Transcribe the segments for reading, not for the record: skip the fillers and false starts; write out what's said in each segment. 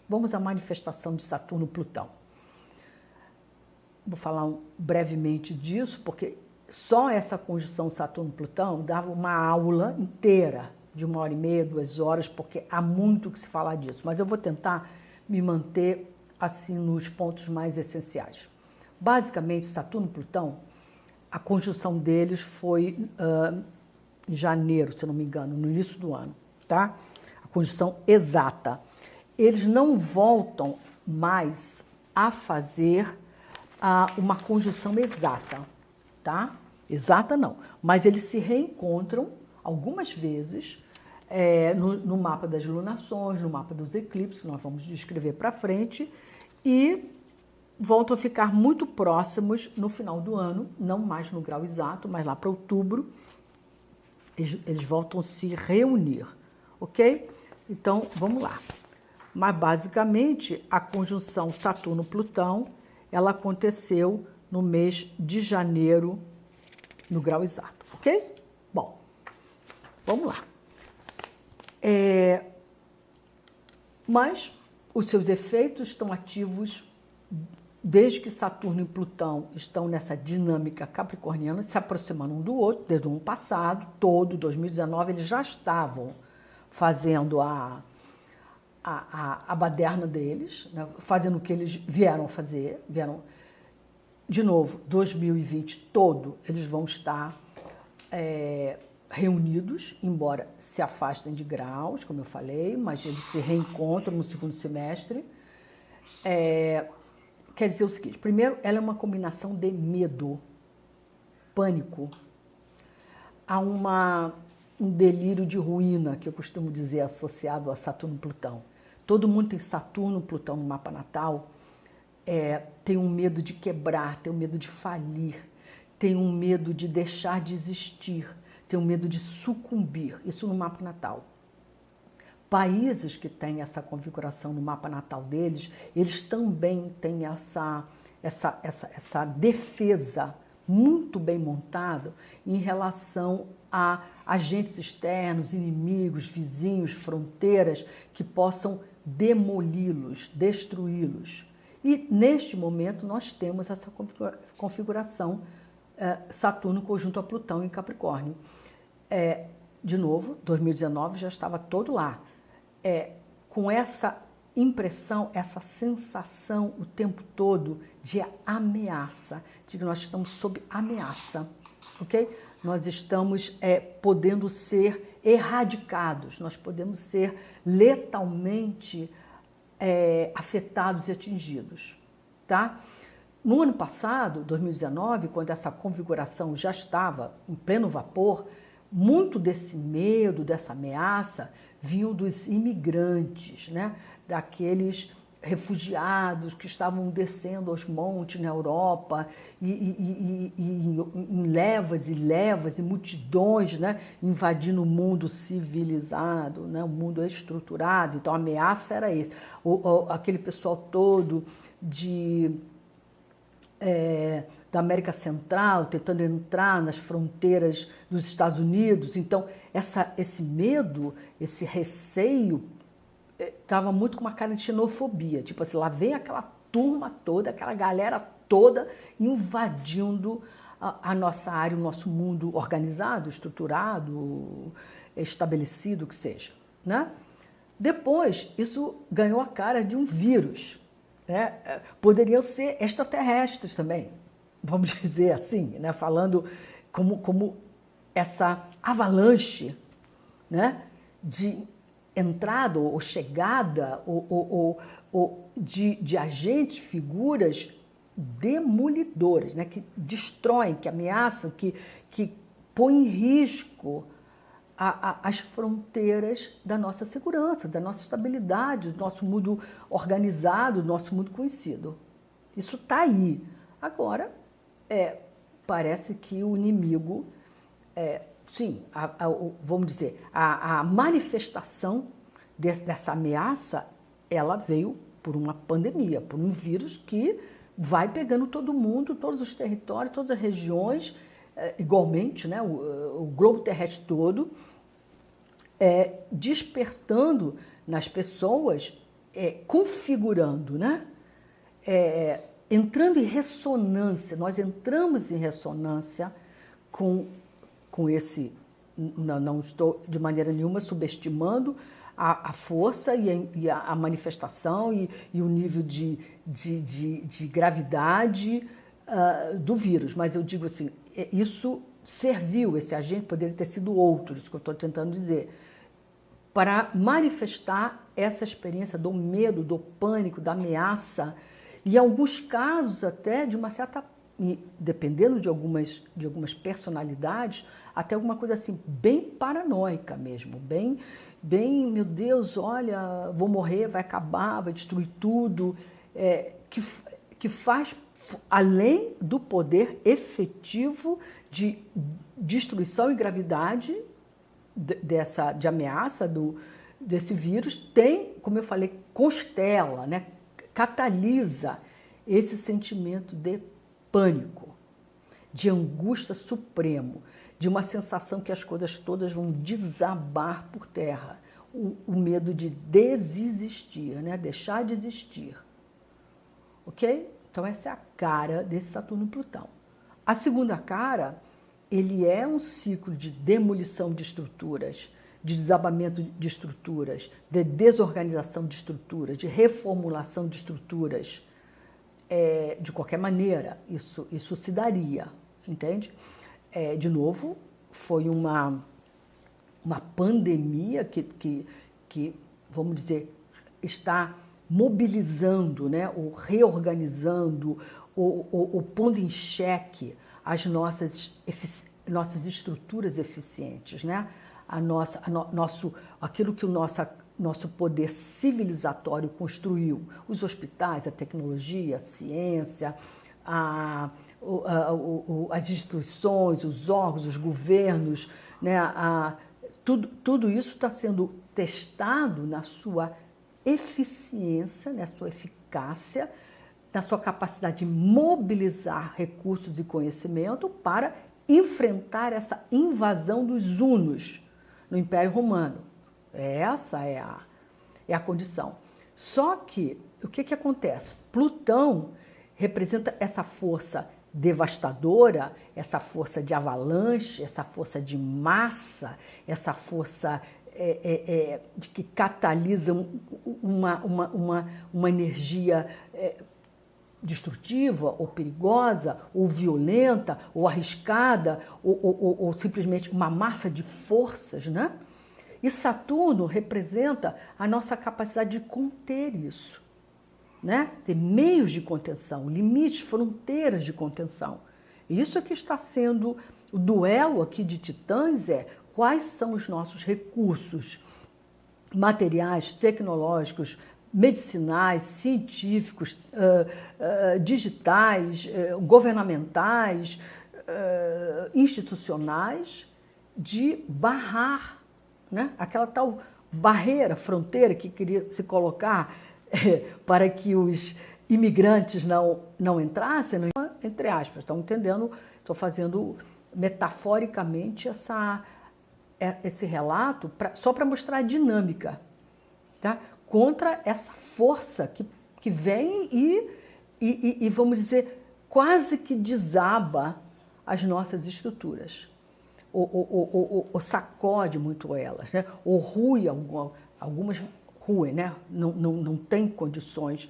Vamos à manifestação de Saturno-Plutão. Vou falar brevemente disso, porque só essa conjunção Saturno-Plutão dava uma aula inteira de 1h30, 2 horas, porque há muito que se falar disso. Mas eu vou tentar me manter assim nos pontos mais essenciais. Basicamente, Saturno-Plutão, a conjunção deles foi em janeiro, se não me engano, no início do ano, tá? A conjunção exata. Eles não voltam mais a fazer uma conjunção exata, tá? Exata não, mas eles se reencontram algumas vezes no mapa das lunações, no mapa dos eclipses, nós vamos descrever para frente, e voltam a ficar muito próximos no final do ano, não mais no grau exato, mas lá para outubro, eles voltam a se reunir, ok? Então, vamos lá. Mas, basicamente, a conjunção Saturno-Plutão, ela aconteceu no mês de janeiro, no grau exato, ok? Bom, vamos lá. Mas os seus efeitos estão ativos desde que Saturno e Plutão estão nessa dinâmica capricorniana, se aproximando um do outro, desde o ano passado, todo 2019, eles já estavam fazendo a baderna deles, né, fazendo o que eles vieram fazer, de novo, 2020 todo, eles vão estar reunidos, embora se afastem de graus, como eu falei, mas eles se reencontram no segundo semestre. Quer dizer o seguinte, primeiro, ela é uma combinação de medo, pânico, há um delírio de ruína, que eu costumo dizer, associado a Saturno e Plutão. Todo mundo tem Saturno e Plutão no mapa natal, tem um medo de quebrar, tem um medo de falir, tem um medo de deixar de existir, tem um medo de sucumbir, isso no mapa natal. Países que têm essa configuração no mapa natal deles, eles também têm essa defesa muito bem montada em relação a agentes externos, inimigos, vizinhos, fronteiras que possam demoli-los, destruí-los. E neste momento nós temos essa configuração Saturno conjunto a Plutão em Capricórnio. De novo, 2019 já estava todo lá. Com essa impressão, essa sensação o tempo todo de ameaça, de que nós estamos sob ameaça, ok? Nós estamos podendo ser erradicados, nós podemos ser letalmente afetados e atingidos, tá? No ano passado, 2019, quando essa configuração já estava em pleno vapor, muito desse medo, dessa ameaça, vinham dos imigrantes, né? Daqueles refugiados que estavam descendo aos montes na Europa e em levas e levas e multidões, né? Invadindo o mundo civilizado, né? O mundo estruturado. Então a ameaça era esse. Aquele pessoal todo da América Central, tentando entrar nas fronteiras dos Estados Unidos. Então, esse medo, esse receio, estava muito com uma cara de xenofobia. Tipo assim, lá vem aquela turma toda, aquela galera toda invadindo a nossa área, o nosso mundo organizado, estruturado, estabelecido, que seja, né? Depois, isso ganhou a cara de um vírus, né? Poderiam ser extraterrestres também, vamos dizer assim, né? Falando como essa avalanche, né? De entrada ou chegada de agentes, figuras demolidoras, né? Que destroem, que ameaçam, que põem em risco as fronteiras da nossa segurança, da nossa estabilidade, do nosso mundo organizado, do nosso mundo conhecido. Isso está aí. Agora, parece que o inimigo, sim, vamos dizer, a manifestação dessa ameaça, ela veio por uma pandemia, por um vírus que vai pegando todo mundo, todos os territórios, todas as regiões, igualmente, né, o globo terrestre todo, despertando nas pessoas configurando, né? Entrando em ressonância, nós entramos em ressonância com esse, não estou de maneira nenhuma subestimando a força e a manifestação e o nível de gravidade do vírus, mas eu digo assim, isso serviu, esse agente poderia ter sido outro, isso que eu estou tentando dizer, para manifestar essa experiência do medo, do pânico, da ameaça, e em alguns casos até de uma certa, dependendo de algumas personalidades, até alguma coisa assim, bem paranoica mesmo, bem, meu Deus, olha, vou morrer, vai acabar, vai destruir tudo, que faz, além do poder efetivo de destruição e gravidade de ameaça desse vírus, tem, como eu falei, constela, né? Catalisa esse sentimento de pânico, de angústia supremo, de uma sensação que as coisas todas vão desabar por terra, o medo de desistir, né? Deixar de existir. Ok? Então essa é a cara desse Saturno e Plutão. A segunda cara, ele é um ciclo de demolição de estruturas, de desabamento de estruturas, de desorganização de estruturas, de reformulação de estruturas. De qualquer maneira, isso se daria, entende? De novo, foi uma pandemia que, vamos dizer, está mobilizando, né, ou reorganizando, ou pondo em xeque as nossas estruturas eficientes, né? Aquilo que o nosso poder civilizatório construiu, os hospitais, a tecnologia, a ciência, as instituições, os órgãos, os governos, né? Tudo isso está sendo testado na sua eficiência, na sua eficácia, na sua capacidade de mobilizar recursos e conhecimento para enfrentar essa invasão dos hunos no Império Romano. Essa é a condição. Só que, o que acontece? Plutão representa essa força devastadora, essa força de avalanche, essa força de massa, essa força de que catalisa uma energia destrutiva, ou perigosa, ou violenta, ou arriscada, ou simplesmente uma massa de forças, né? E Saturno representa a nossa capacidade de conter isso, né? Ter meios de contenção, limites, fronteiras de contenção. Isso é que está sendo o duelo aqui de titãs, quais são os nossos recursos materiais, tecnológicos, medicinais, científicos, digitais, governamentais, institucionais, de barrar, né? Aquela tal barreira, fronteira que queria se colocar para que os imigrantes não entrassem, entre aspas, estão entendendo? Estou fazendo metaforicamente esse relato só para mostrar a dinâmica, tá? Contra essa força que vem e, vamos dizer, quase que desaba as nossas estruturas, ou sacode muito elas, né? Ou rui algumas ruem, né? Não tem condições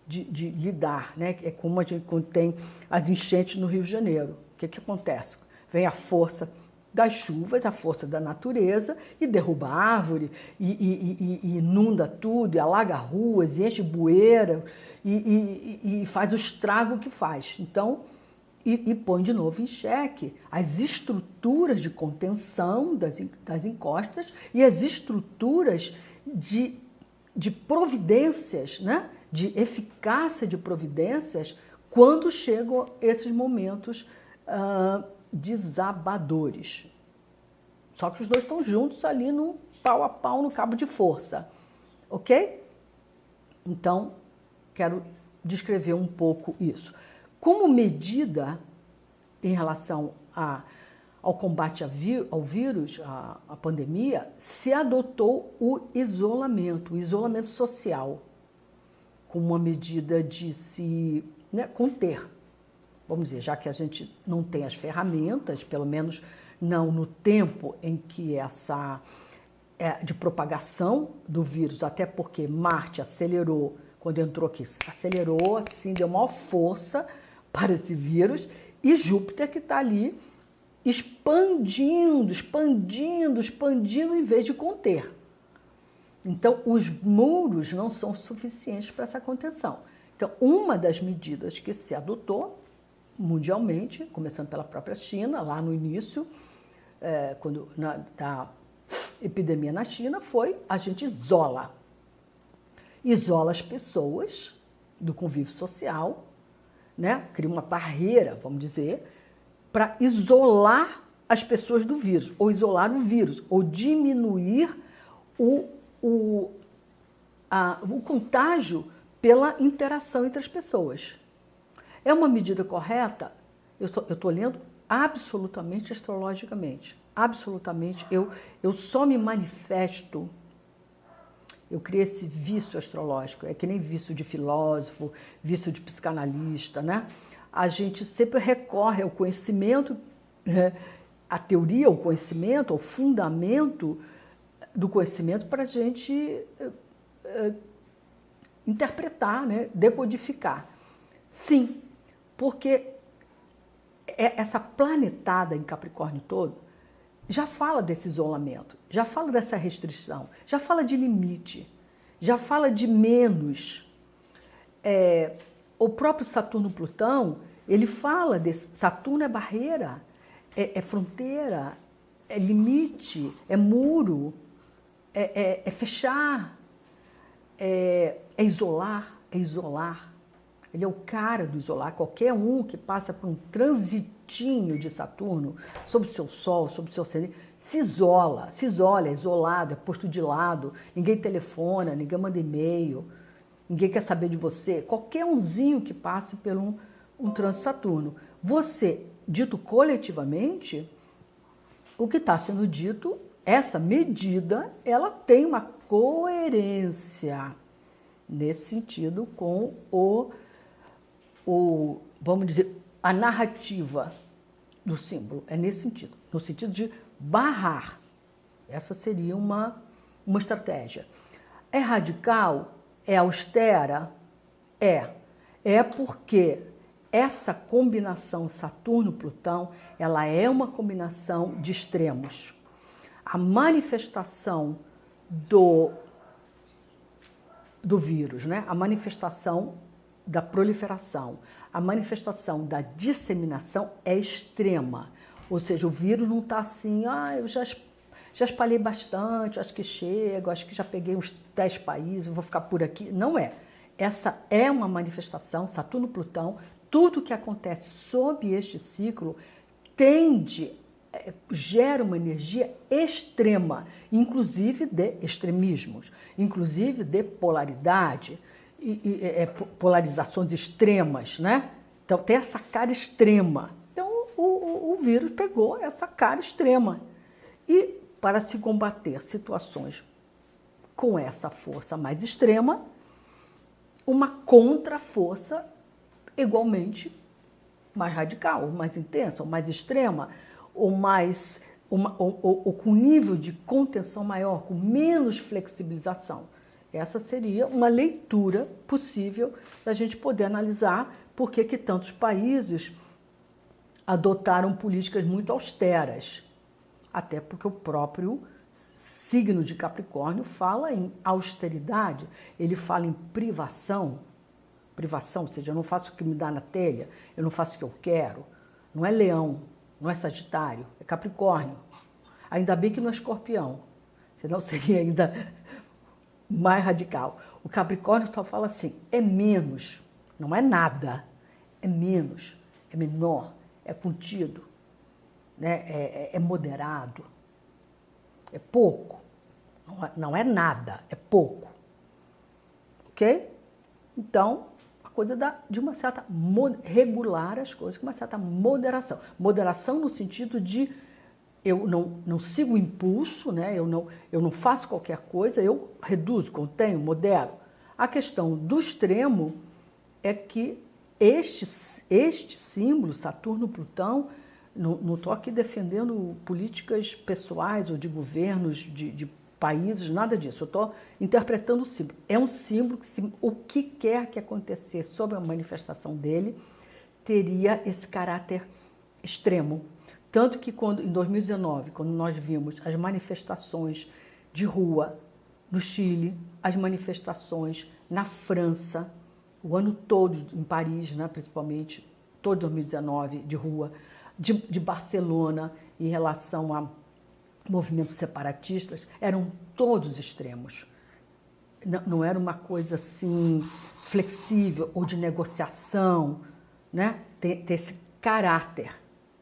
de lidar, né? É como a gente quando tem as enchentes no Rio de Janeiro. O que acontece? Vem a força das chuvas, a força da natureza, e derruba a árvore, e inunda tudo, e alaga ruas, e enche bueira, e faz o estrago que faz. Então, e põe de novo em xeque as estruturas de contenção das encostas e as estruturas de providências, né? De eficácia de providências quando chegam esses momentos desabadores. Só que os dois estão juntos ali no pau a pau, no cabo de força, ok? Então, quero descrever um pouco isso. Como medida em relação ao combate ao vírus, à pandemia, se adotou o isolamento social, como uma medida de se, né, conter. Vamos dizer, já que a gente não tem as ferramentas, pelo menos não no tempo em que essa de propagação do vírus, até porque Marte acelerou, quando entrou aqui, acelerou, assim, deu maior força para esse vírus, e Júpiter que está ali expandindo, expandindo, expandindo em vez de conter. Então, os muros não são suficientes para essa contenção. Então, uma das medidas que se adotou mundialmente, começando pela própria China, lá no início, da epidemia na China, foi a gente isola as pessoas do convívio social, né? Cria uma barreira, vamos dizer, para isolar as pessoas do vírus, ou isolar o vírus, ou diminuir o contágio pela interação entre as pessoas. É uma medida correta? Eu estou lendo absolutamente astrologicamente. Absolutamente. Eu só me manifesto. Eu criei esse vício astrológico. É que nem vício de filósofo, vício de psicanalista, né? A gente sempre recorre ao conhecimento, a teoria, o conhecimento, ao fundamento do conhecimento para a gente interpretar, né? Decodificar. Sim, porque essa planetada em Capricórnio todo já fala desse isolamento, já fala dessa restrição, já fala de limite, já fala de menos. O próprio Saturno-Plutão, ele fala desse... Saturno é barreira, é fronteira, é limite, é muro, é fechar, é isolar, é isolar. Ele é o cara do isolar. Qualquer um que passa por um transitinho de Saturno sobre o seu Sol, sobre o seu ascendente, se isola, é isolado, é posto de lado, ninguém telefona, ninguém manda e-mail, ninguém quer saber de você. Qualquer umzinho que passe por um trânsito Saturno. Você, dito coletivamente, o que está sendo dito, essa medida, ela tem uma coerência nesse sentido com vamos dizer, a narrativa do símbolo. É nesse sentido, no sentido de barrar. Essa seria uma estratégia. É radical? É austera? É porque essa combinação Saturno-Plutão, ela é uma combinação de extremos. A manifestação do vírus, né? A manifestação da proliferação, a manifestação da disseminação é extrema. Ou seja, o vírus não está assim, eu já espalhei bastante, acho que chego, acho que já peguei uns 10 países, vou ficar por aqui. Não é. Essa é uma manifestação, Saturno-Plutão, tudo que acontece sob este ciclo gera uma energia extrema, inclusive de extremismos, inclusive de polaridade, polarizações extremas, né? Então tem essa cara extrema. Então o vírus pegou essa cara extrema. E para se combater situações com essa força mais extrema, uma contra-força igualmente mais radical, mais intensa, ou mais extrema, ou com nível de contenção maior, com menos flexibilização. Essa seria uma leitura possível da gente poder analisar por que tantos países adotaram políticas muito austeras. Até porque o próprio signo de Capricórnio fala em austeridade, ele fala em privação, ou seja, eu não faço o que me dá na telha, eu não faço o que eu quero. Não é Leão, não é Sagitário, é Capricórnio. Ainda bem que não é Escorpião, senão seria ainda mais radical. O Capricórnio só fala assim, é menos, não é nada, é menos, é menor, é contido, né? É moderado, é pouco, não é nada, é pouco, ok? Então, a coisa de uma certa regular as coisas com uma certa moderação. Moderação no sentido de eu não sigo o impulso, né? Eu não faço qualquer coisa, eu reduzo, contenho, modero. A questão do extremo é que este símbolo, Saturno-Plutão, não estou aqui defendendo políticas pessoais ou de governos de países, nada disso. Eu estou interpretando o símbolo. É um símbolo que, o que quer que acontecesse sobre a manifestação dele, teria esse caráter extremo. Tanto que em 2019, quando nós vimos as manifestações de rua no Chile, as manifestações na França, o ano todo em Paris, né, principalmente, todo 2019 de rua, de Barcelona em relação a movimentos separatistas, eram todos extremos. Não era uma coisa assim flexível ou de negociação, né? Tem esse caráter,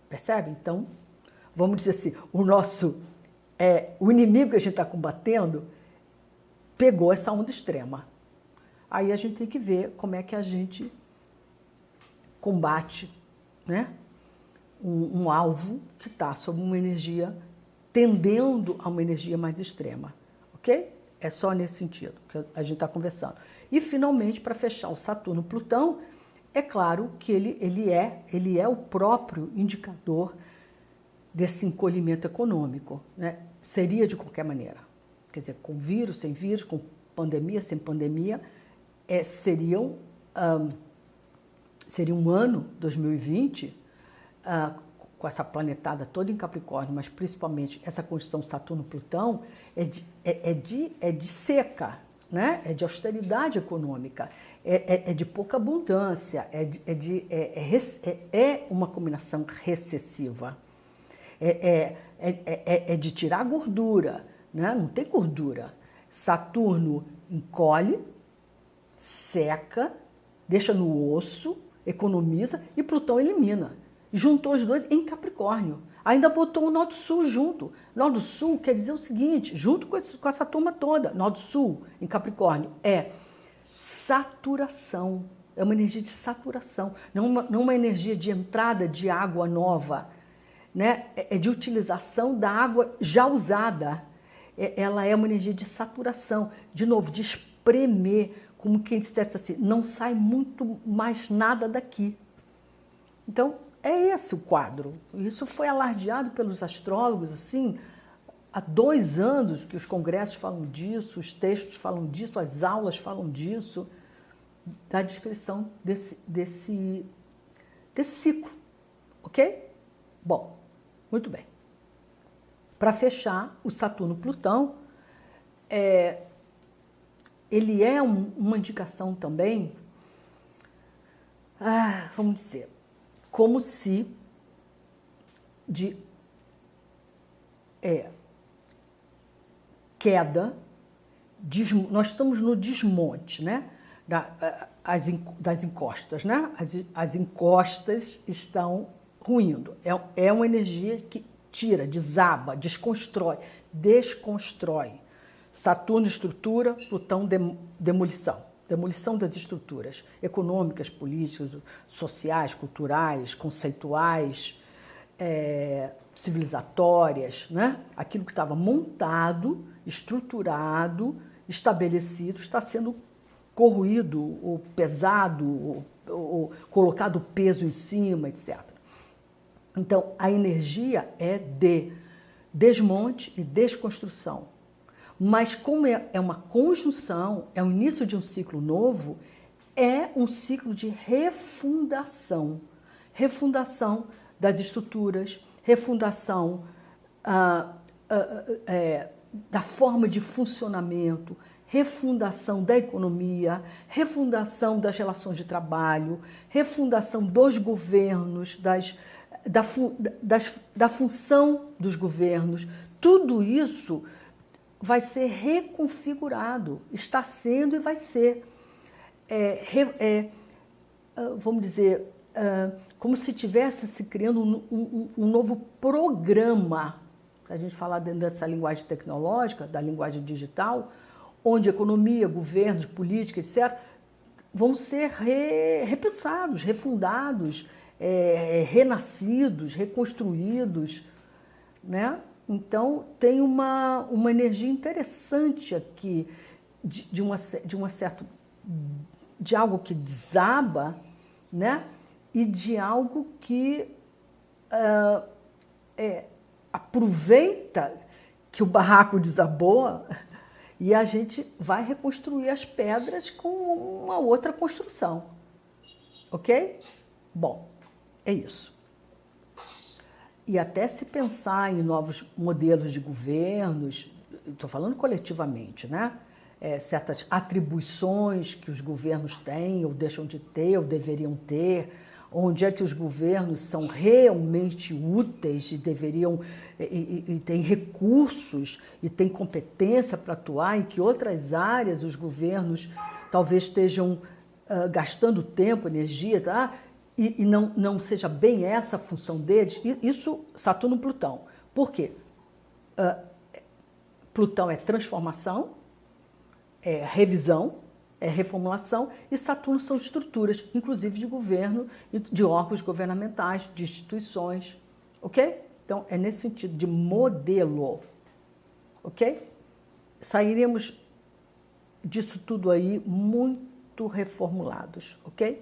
percebe? Então, vamos dizer assim, o inimigo que a gente está combatendo pegou essa onda extrema. Aí a gente tem que ver como é que a gente combate, né, um alvo que está sob uma energia tendendo a uma energia mais extrema, ok? É só nesse sentido que a gente está conversando. E, finalmente, para fechar o Saturno-Plutão, é claro que ele é o próprio indicador desse encolhimento econômico, né? Seria de qualquer maneira. Quer dizer, com vírus, sem vírus, com pandemia, sem pandemia, seria um ano, 2020, com essa planetada toda em Capricórnio, mas principalmente essa condição Saturno-Plutão, é de seca, né? É de austeridade econômica, é de pouca abundância, é uma combinação recessiva, é de tirar gordura, né? Não tem gordura. Saturno encolhe, seca, deixa no osso, economiza, e Plutão elimina. Juntou os dois em Capricórnio. Ainda botou o Norte-Sul junto. Norte-Sul quer dizer o seguinte, junto com essa turma toda, Norte-Sul em Capricórnio, é saturação. É uma energia de saturação, não uma energia de entrada de água nova, né? É de utilização da água já usada. Ela é uma energia de saturação, de novo, de espremer, como quem dissesse assim, não sai muito mais nada daqui. Então, é esse o quadro. Isso foi alardeado pelos astrólogos, assim, há 2 anos que os congressos falam disso, os textos falam disso, as aulas falam disso, da descrição desse ciclo, ok? Bom, muito bem. Para fechar, o Saturno-Plutão, ele é uma indicação também, vamos dizer, como se queda, nós estamos no desmonte, né? Das encostas, né? As encostas estão ruindo. É uma energia que tira, desaba, desconstrói. Saturno, estrutura, Plutão, demolição. Demolição das estruturas econômicas, políticas, sociais, culturais, conceituais, civilizatórias, né? Aquilo que estava montado, estruturado, estabelecido, está sendo corroído, ou pesado, ou colocado peso em cima, etc. Então, a energia é de desmonte e desconstrução. Mas como é uma conjunção, é o início de um ciclo novo, é um ciclo de refundação. Refundação das estruturas, refundação da forma de funcionamento, refundação da economia, refundação das relações de trabalho, refundação dos governos, da função dos governos. Tudo isso vai ser reconfigurado, está sendo e vai ser, vamos dizer, como se estivesse se criando um novo programa, se a gente falar dentro dessa linguagem tecnológica, da linguagem digital, onde economia, governos, política, etc., vão ser repensados, refundados, renascidos, reconstruídos, né? Então, tem uma energia interessante aqui de um certo de algo que desaba, né? E de algo que aproveita que o barraco desabou e a gente vai reconstruir as pedras com uma outra construção. Ok? Bom, é isso. E até se pensar em novos modelos de governos, estou falando coletivamente, né? Certas atribuições que os governos têm, ou deixam de ter, ou deveriam ter, onde é que os governos são realmente úteis e deveriam, e têm recursos e têm competência para atuar, em que outras áreas os governos talvez estejam gastando tempo, energia, tá? E não seja bem essa a função deles. Isso, Saturno e Plutão. Por quê? Plutão é transformação, é revisão, é reformulação, e Saturno são estruturas, inclusive de governo, de órgãos governamentais, de instituições, ok? Então, é nesse sentido, de modelo, ok? Sairemos disso tudo aí muito reformulados, ok?